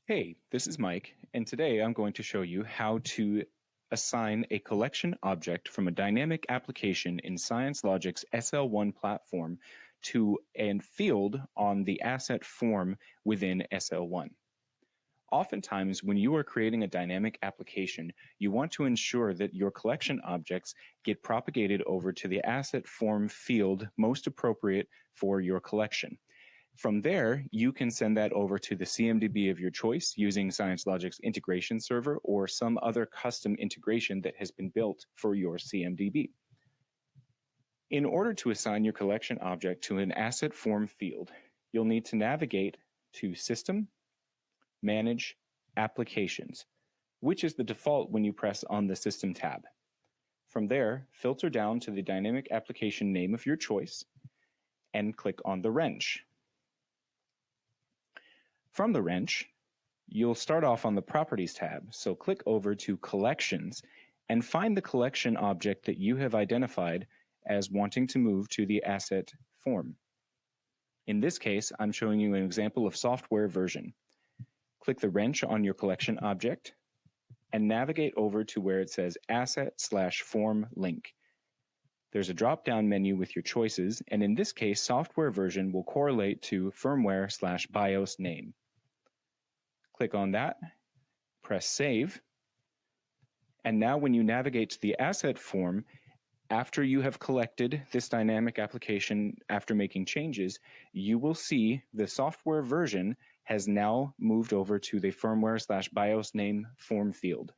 Hey, this is Mike, and today I'm going to show you how to assign a collection object from a dynamic application in ScienceLogic's SL1 platform to a field on the asset form within SL1. Oftentimes, when you are creating a dynamic application, you want to ensure that your collection objects get propagated over to the asset form field most appropriate for your collection. From there, you can send that over to the CMDB of your choice using ScienceLogic's integration server or some other custom integration that has been built for your CMDB. In order to assign your collection object to an asset form field, you'll need to navigate to System, Manage, Applications, which is the default when you press on the System tab. From there, filter down to the dynamic application name of your choice and click on the wrench. From the wrench, you'll start off on the Properties tab, so click over to Collections and find the collection object that you have identified as wanting to move to the asset form. In this case, I'm showing you an example of software version. Click the wrench on your collection object and navigate over to where it says Asset/Form Link. There's a drop-down menu with your choices, and in this case, software version will correlate to firmware/BIOS name. Click on that, press Save, and now when you navigate to the asset form, after you have collected this dynamic application after making changes, you will see the software version has now moved over to the firmware/BIOS name form field.